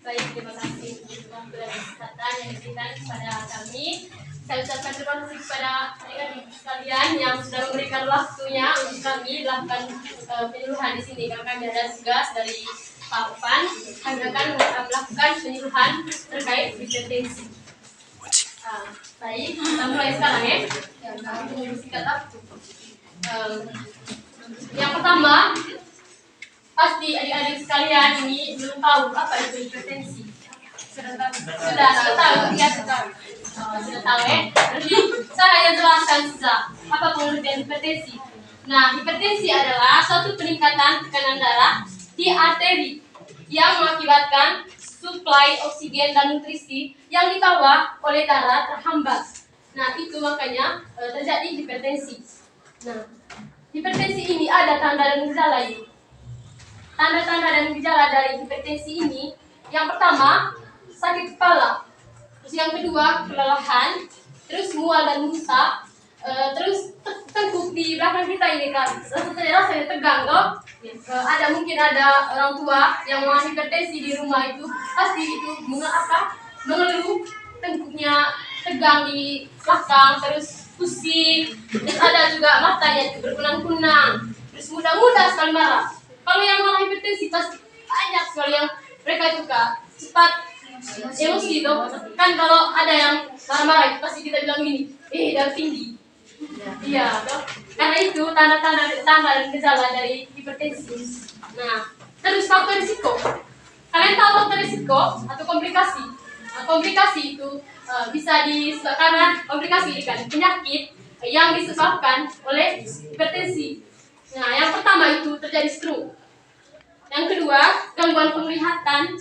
Baik, terima kasih untuk waktu dan kesempatan yang diberikan kepada kami. Saya ucapkan terima kasih kepada adik-adik sekalian yang sudah memberikan waktunya untuk kami melakukan penyuluhan di sini. Karena kami ada tugas dari Pak Upan, kami akan melakukan penyuluhan terkait hipertensi. Baik, kita mulai sekarang ya. Kami tunggu singkat waktu. Yang pertama, pasti adik-adik sekalian ini belum tahu apa itu hipertensi. Sudah tahu ya, sudah tahu ya. Jadi saya akan jelaskan saja apa pengertian hipertensi. Nah, hipertensi adalah suatu peningkatan tekanan darah di arteri yang mengakibatkan suplai oksigen dan nutrisi yang dibawa oleh darah terhambat. Nah, itu makanya terjadi hipertensi. Nah, hipertensi ini ada tanda dan gejala itu. Tanda-tanda dan gejala dari hipertensi ini, yang pertama, sakit kepala. Terus yang kedua, kelelahan. Terus mual dan muntah. Terus tengkuk di belakang kita ini kan, rasanya tegang kok. Ada mungkin ada orang tua yang mengalami hipertensi di rumah itu, pasti itu mengeluh tengkuknya tegang di belakang, terus pusing. Terus ada juga matanya itu berkunang-kunang. Terus mudah-mudah sekali marah. Kalau yang mengalami hipertensi pasti banyak sekali yang mereka itu kak cepat emosi itu kan. Kalau ada yang marah-marah itu pasti kita bilang gini, darah tinggi. Iya, karena itu tanda dan gejala dari hipertensi. Nah, terus faktor risiko. Kalian tahu faktor risiko atau komplikasi? Nah, komplikasi itu bisa disebabkan karena komplikasi ini kan penyakit yang disebabkan oleh hipertensi. Nah, yang pertama itu terjadi stroke. Yang kedua, gangguan penglihatan.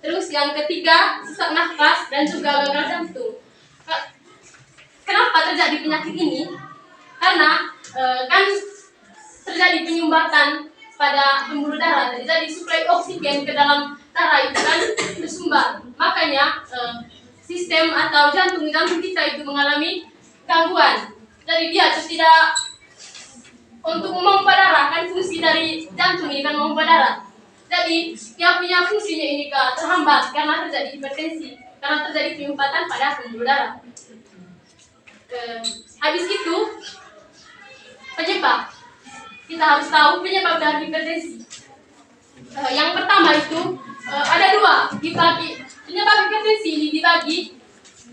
Terus yang ketiga, sesak nafas dan juga gagal jantung. Kenapa terjadi penyakit ini? Karena kan terjadi penyumbatan pada pembuluh darah. Jadi suplai oksigen ke dalam darah itu kan tersumbat. Makanya sistem atau jantung kita itu mengalami gangguan. Jadi dia itu tidak untuk memompa darah, kan fungsi dari jantung ini kan memompa darah. Jadi yang punya fungsinya ini terhambat karena terjadi hipertensi, karena terjadi penyumbatan pada pembuluh darah. Habis itu penyebab, kita harus tahu penyebab dari hipertensi. Yang pertama itu ada dua, dibagi penyebab hipertensi ini dibagi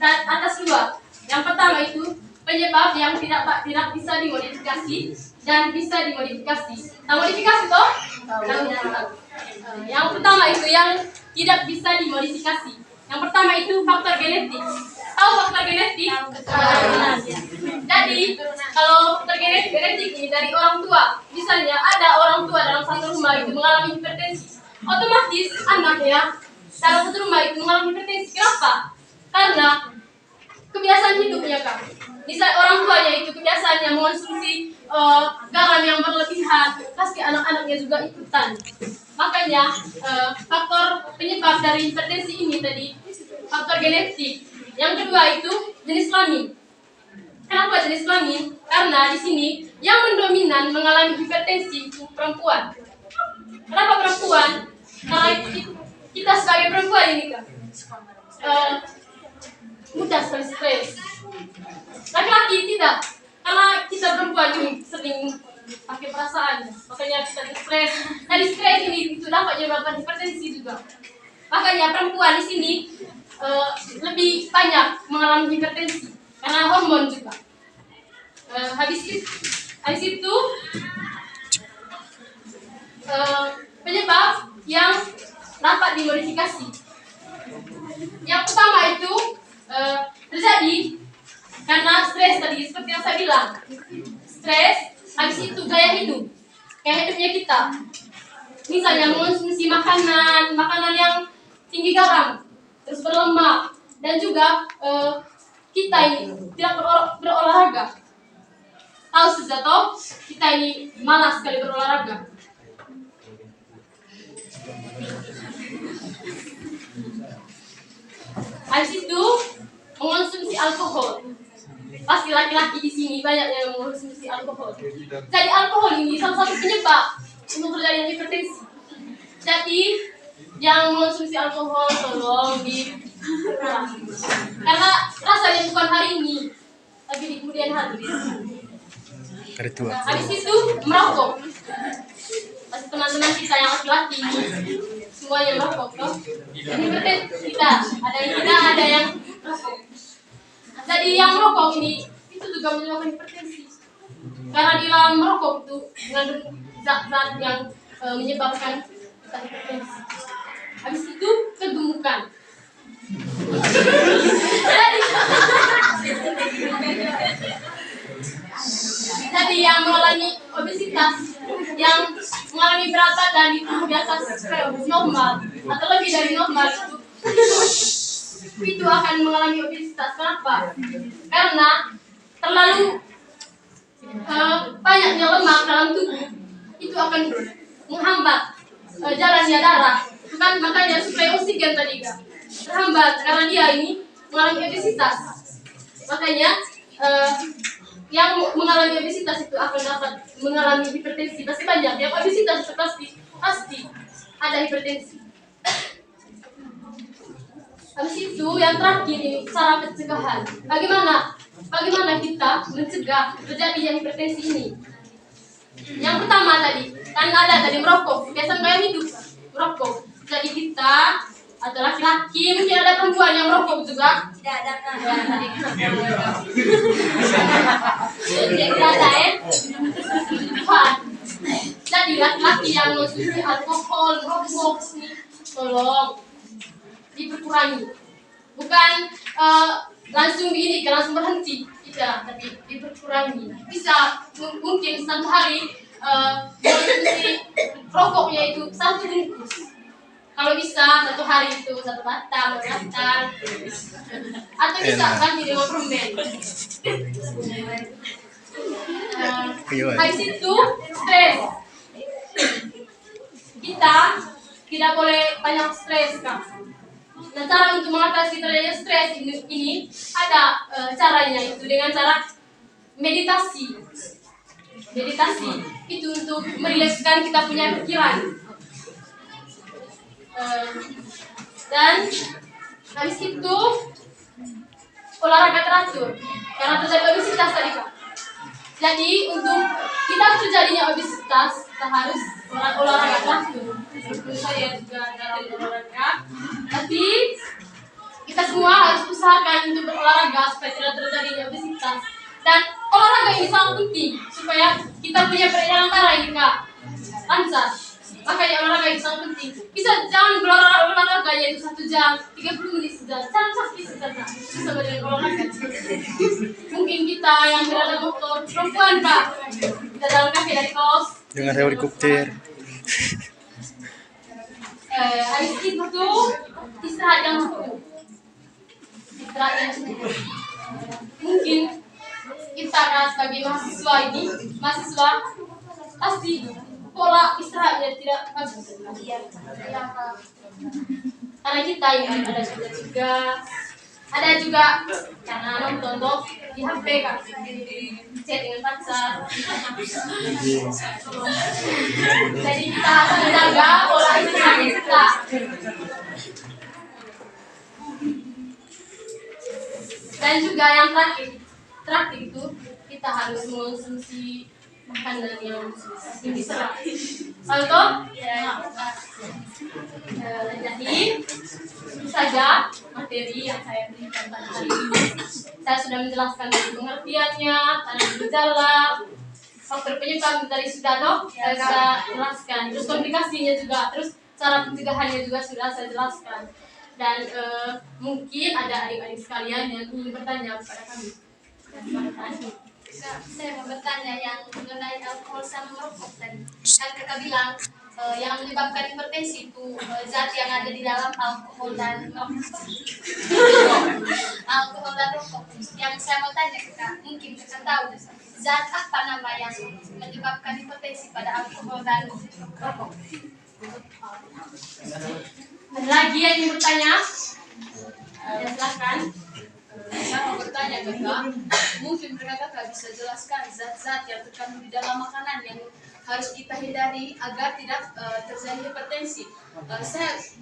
atas dua. Yang pertama itu penyebab yang tidak bisa dimodifikasi dan bisa dimodifikasi. Nah, modifikasi toh? Yang pertama itu yang tidak bisa dimodifikasi. Yang pertama itu faktor genetik. Tahu faktor genetik? Jadi kalau faktor genetik ini dari orang tua, misalnya ada orang tua dalam satu rumah itu mengalami hipertensi, otomatis anaknya dalam satu rumah itu mengalami hipertensi. Kenapa? Karena kebiasaan hidupnya kan. Misal orang tuanya itu kebiasaannya mengonsumsi garam yang berlebihan, pasti anak-anaknya juga ikutan. Makanya faktor penyebab dari hipertensi ini tadi faktor genetik. Yang kedua itu jenis kelamin. Kenapa jenis kelamin? Karena di sini yang mendominan mengalami hipertensi itu perempuan. Kenapa perempuan? Karena kita sebagai perempuan ini kan mudah sekali stres. Laki-laki tidak, karena kita perempuan ini sering pakai perasaan, makanya kita stres. Nah, di stres ini itu dapat menyebabkan hipertensi juga. Makanya perempuan di sini lebih banyak mengalami hipertensi karena hormon juga. Habis itu penyebab yang dapat dimodifikasi. Yang pertama itu terjadi karena stres tadi, seperti yang saya bilang. Stres, habis itu gaya hidupnya kita. Misalnya mengonsumsi makanan yang tinggi garam, terus berlemak, dan juga kita ini tidak berolahraga. Tahu sudah toh, kita ini malas sekali berolahraga. Habis itu mengonsumsi alkohol. Pasti laki-laki di sini banyak yang mengonsumsi alkohol. Jadi alkohol ini salah satu penyebab untuk terjadi hipertensi. Jadi yang mengonsumsi alkohol tolong karena rasanya bukan hari ini, tapi di kemudian hari. Hari tua. Habis itu merokok. Pasti teman-teman kita yang laki-laki semuanya merokok toh. Jadi kita ada yang merokok. Jadi yang merokok ini itu juga menyebabkan hipertensi. Karena di dalam merokok itu mengandung zat-zat yang menyebabkan hipertensi. Habis itu kegemukan. Jadi yang mengalami obesitas, yang mengalami berat badan itu di atas normal atau lebih dari normal itu akan mengalami obesitas. Kenapa? Karena terlalu banyaknya lemak dalam tubuh itu akan menghambat jalannya darah. Kan makanya supaya oksigen tadi terhambat karena dia ini mengalami obesitas. Makanya yang mengalami obesitas itu akan dapat mengalami hipertensi. Pasti banyak yang obesitas itu pasti ada hipertensi. Habis itu yang terakhir ini cara pencegahan. Bagaimana kita mencegah terjadinya hipertensi ini? Yang pertama tadi kan ada tadi merokok, kebiasaan gaya hidup merokok. Jadi kita atau laki-laki, mungkin ada perempuan yang merokok juga. Tidak ada kan? Tidak ada ya. Jadi laki-laki yang mengonsumsi alkohol, merokok, tolong diperkurangi. Bukan langsung langsung berhenti. Tidak, tapi diperkurangi. Bisa mungkin satu hari mengonsumsi rokoknya itu 1 bungkus. Kalau bisa 1 hari itu 1 batang, 2 batang, atau bisa ganti dengan permen. Habis itu stres. Kita tidak boleh banyak stres kan. Nah, cara untuk mengatasi terjadinya stres ini ada caranya itu dengan cara meditasi. Meditasi itu untuk merilekskan kita punya pikiran. Dan habis itu olahraga teratur karena terjadi obesitas tadi Kak. Jadi untuk kita terjadinya obesitas kita harus olahraga teratur. Saya juga dalam olahraga, tapi kita semua harus usahakan untuk berolahraga supaya tidak terjadinya obesitas. Dan olahraga ini sangat penting supaya kita punya peredaran darah ini Kak lancar. Makanya olahraga itu sangat penting. Jangan berolahraga yaitu 1 jam, 30 menit sejam. Jangan sakit sebentar. Bisa dengan olahraga. Mungkin kita yang berada motor perempuan Pak, kita jalan kaki dari kos. Dengan helikopter. Habis itu istirahat yang cukup. Mungkin kita kan sebagai mahasiswa pasti pola istirahatnya tidak bagus. Karena kita ini ada juga karena nonton di HP kan, chat dengan pacar. Jadi kita harus menjaga pola istirahat kita. Dan juga yang terakhir itu kita harus mengonsumsi makanan yang tinggi serat. Contoh, jadi itu saja materi yang saya berikan pada hari ini. Saya sudah menjelaskan dari pengertiannya, tanda gejala, faktor penyebab dari sudah saya sudah jelaskan. Terus komplikasinya juga, terus cara pencegahannya juga sudah saya jelaskan. Dan mungkin ada adik-adik sekalian yang ingin bertanya kepada kami. Saya mau bertanya yang mengenai alkohol sama merokok tadi. Kan kakak bilang yang menyebabkan hipertensi itu zat yang ada di dalam alkohol dan rokok. Alkohol dan rokok. Yang saya mau tanya kakak, mungkin kakak tahu zat apa nama yang menyebabkan hipertensi pada alkohol dan rokok? Ada lagi yang ingin bertanya? Ya, silakan. Saya mau bertanya kakak, mungkin kakak bisa jelaskan zat-zat yang terkandung di dalam makanan yang harus kita hindari agar tidak terjadi hipertensi.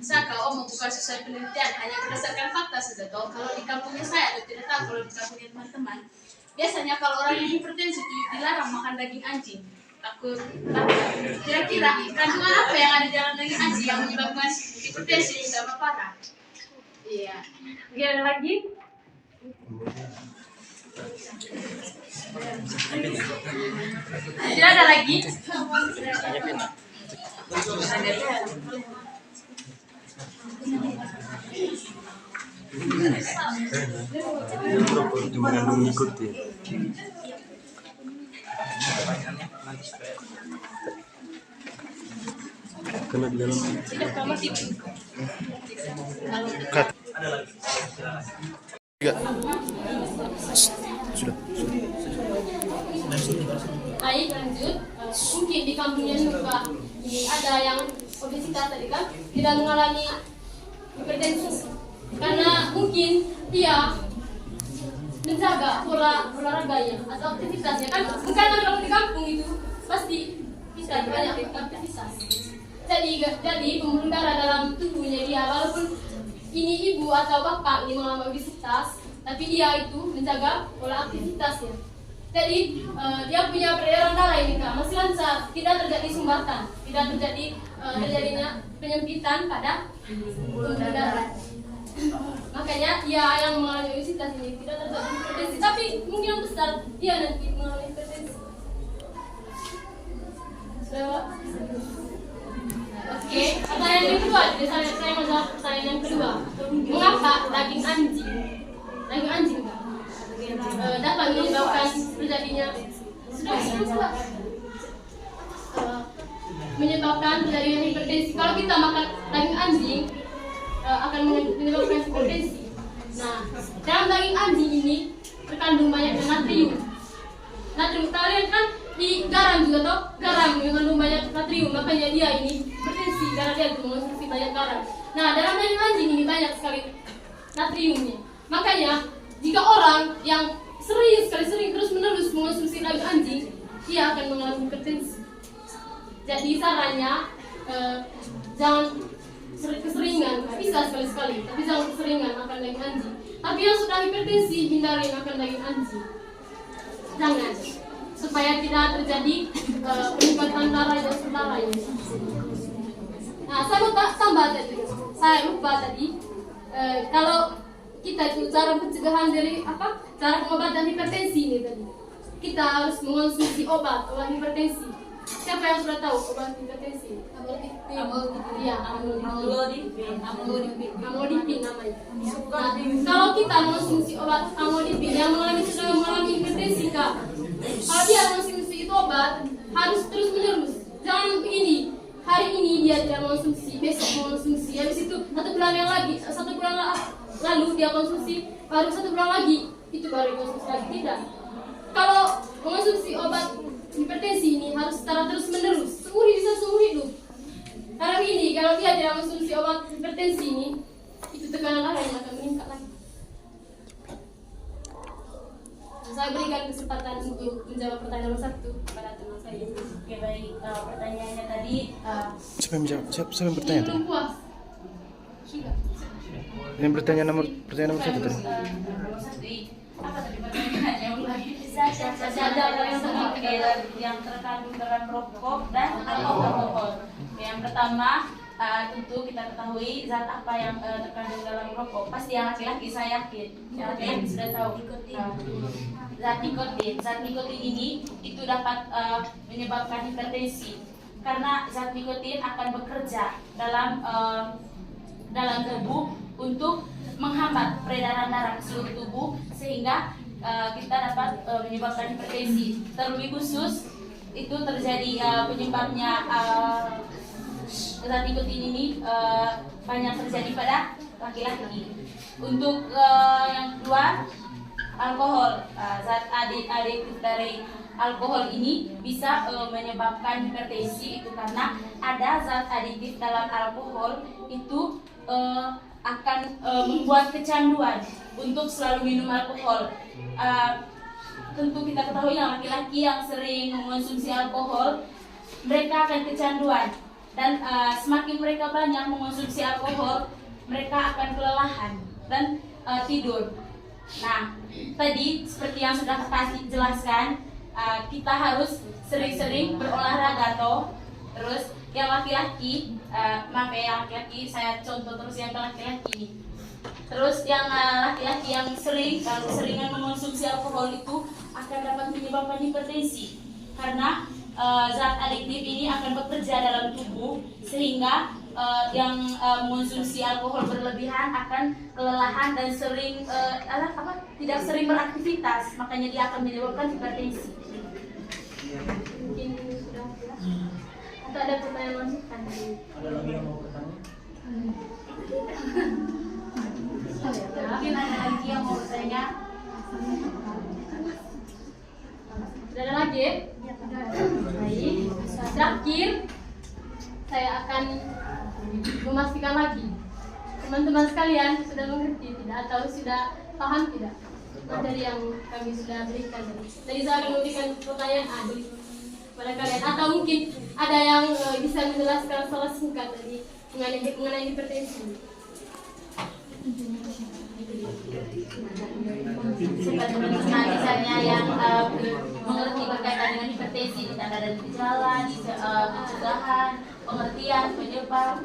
Saya kalau bukan sesuai penelitian, hanya berdasarkan fakta saja. Kalau di kampungnya saya, atau tidak tahu kalau di kampungnya teman-teman, biasanya kalau orang yang hipertensi itu dilarang makan daging anjing. Takut. Kira-kira kandungan apa yang ada di dalam daging anjing yang menyebabkan hipertensi yang tambah parah? Iya. Gimana lagi? Tidak ada lagi. Itu mengandung nikotin. Karena di dalam cut. Tiga. Sudah. Baik, lanjut. Mungkin di kampungnya juga ini ada yang obesitas tadi kan tidak mengalami hipertensi karena mungkin dia menjaga pola olahraganya atau aktivitasnya kan bukan kalau di kampung itu pasti bisa banyak aktivitas. Jadi pembuluh darah dalam tubuhnya dia walaupun ini ibu atau bapak ini mengalami obesitas tapi dia itu menjaga pola aktivitasnya. Jadi dia punya peredaran darah ini Kak, masih lancar, tidak terjadi sumbatan, tidak terjadi terjadinya penyempitan pada pembuluh darah. Makanya dia yang mengalami obesitas ini tidak terjadi hipertensi, tapi kemungkinan besar dia nanti mengalami hipertensi. Oke, pertanyaan yang kedua, jadi saya menjawab pertanyaan yang kedua. Mengapa daging anjing Kak, dapat menyebabkan terjadinya menyebabkan terjadinya hipertensi? Kalau kita makan daging anjing akan menyebabkan hipertensi. Nah, dalam daging anjing ini terkandung banyak natrium. Kalian kan di garam juga toh, garam mengandung banyak natrium, makanya dia ini hipertensi karena dia itu mengonsumsi banyak garam. Nah, dalam daging anjing ini banyak sekali natriumnya. Makanya jika orang yang sering terus menerus mengonsumsi daging anjing, dia akan mengalami hipertensi. Jadi sarannya jangan keseringan, bisa sekali-sekali, tapi jangan keseringan makan daging anjing. Tapi yang sudah hipertensi, hindari makan daging anjing. Jangan, supaya tidak terjadi peningkatan darah dan saudaranya. Nah, saya mau tambah tadi, saya lupa tadi, kalau kita itu cara pencegahan dari cara pengobatan hipertensi ini tadi, kita harus mengonsumsi obat hipertensi. Siapa yang sudah tahu obat hipertensi? Amlodipin namanya. Nah, kalau kita mengonsumsi obat amlodipin yang sudah mengalami hipertensi Kak, kalau dia mengonsumsi itu obat harus terus menerus. Jangan begini, hari ini dia tidak mengonsumsi, besok mengonsumsi, habis itu satu bulan lalu dia konsumsi, baru 1 bulan lagi itu baru konsumsi lagi. Tidak. Kalau mengonsumsi obat hipertensi ini harus secara terus menerus, seumur hidup. Karena ini kalau dia tidak mengonsumsi obat hipertensi ini, itu tekanan darahnya akan meningkat lagi. Saya berikan kesempatan untuk menjawab pertanyaan nomor 1 kepada teman saya. Oke, baik. Pertanyaannya tadi Siapa yang menjawab? Siapa yang bertanya tadi? Belum puas. Sudah. Yang pertanyaan nomor 1 tadi. nomor 1. Apa tadi pertanyaannya? Yang terkandung dalam rokok dan alkohol. Yang pertama, tentu kita ketahui zat apa yang terkandung dalam rokok. Pasti yang laki-laki, saya yakin yang laki-laki sudah tahu. Zat nikotin ini itu dapat menyebabkan hipertensi karena zat nikotin akan bekerja dalam tubuh untuk menghambat peredaran darah ke seluruh tubuh sehingga kita dapat menyebabkan hipertensi. Terlebih khusus itu terjadi penyebabnya zat nikotin ini banyak terjadi pada laki-laki. Untuk yang kedua, alkohol. Zat adiktif dari alkohol ini bisa menyebabkan hipertensi, itu karena ada zat adiktif dalam alkohol itu akan membuat kecanduan untuk selalu minum alkohol. Tentu kita ketahui yang laki-laki yang sering mengonsumsi alkohol mereka akan kecanduan dan semakin mereka banyak mengonsumsi alkohol, mereka akan kelelahan dan tidur. Nah, tadi seperti yang sudah Kak jelaskan, kita harus sering-sering berolahraga toh. Terus yang laki-laki, maaf ya yang laki-laki, saya contoh terus yang laki-laki nih. Terus yang laki-laki yang keseringan mengonsumsi alkohol itu akan dapat menyebabkan hipertensi karena zat adiktif ini akan bekerja dalam tubuh sehingga yang mengonsumsi alkohol berlebihan akan kelelahan dan tidak sering beraktivitas, makanya dia akan menyebabkan hipertensi. Mungkin sudah jelas. Atau ada pertanyaan lanjutan? Ada lagi yang mau bertanya? Mungkin ada lagi yang mau bertanya? Sudah ada lagi? Baik. Terakhir, saya akan memastikan lagi. Teman-teman sekalian sudah mengerti tidak atau sudah paham tidak materi yang kami sudah berikan tadi? Tadi saya akan memberikan pertanyaan kepada kalian, atau mungkin ada yang bisa menjelaskan secara singkat tadi mengenai hipertensi. Supaya teman-teman misalnya yang mengerti berkaitan dengan hipertensi, ditanda dan gejala, pencegahan, pengertian, penyebab.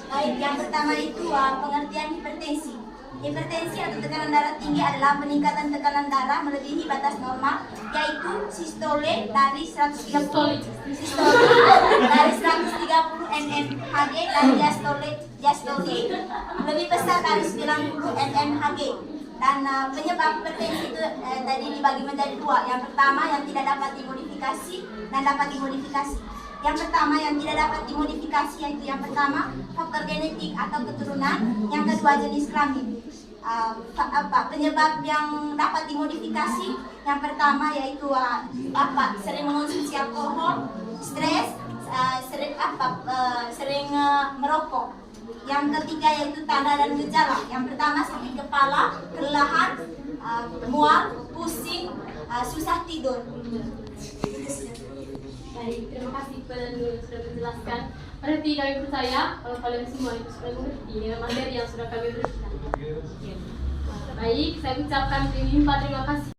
Baik, yang pertama itu pengertian hipertensi. Hipertensi atau tekanan darah tinggi adalah peningkatan tekanan darah melebihi batas normal, yaitu sistole dari 130 mmHg dan diastole lebih besar dari 90 mmHg. Dan penyebab hipertensi itu tadi dibagi menjadi dua. Yang pertama yang tidak dapat dimodifikasi dan dapat dimodifikasi. Yang pertama yang tidak dapat dimodifikasi yaitu yang pertama faktor genetik atau keturunan, yang kedua jenis kelamin. Penyebab yang dapat dimodifikasi yang pertama yaitu sering mengonsumsi alkohol, stres, sering merokok. Yang ketiga yaitu tanda dan gejala. Yang pertama sakit kepala, kelelahan, mual, pusing, susah tidur. Baik, terima kasih kepada Nurul sudah menjelaskan. Berarti kami percaya kalau kalian semua itu sudah mengerti dengan materi yang sudah kami berikan. Baik, saya ucapkan terima kasih.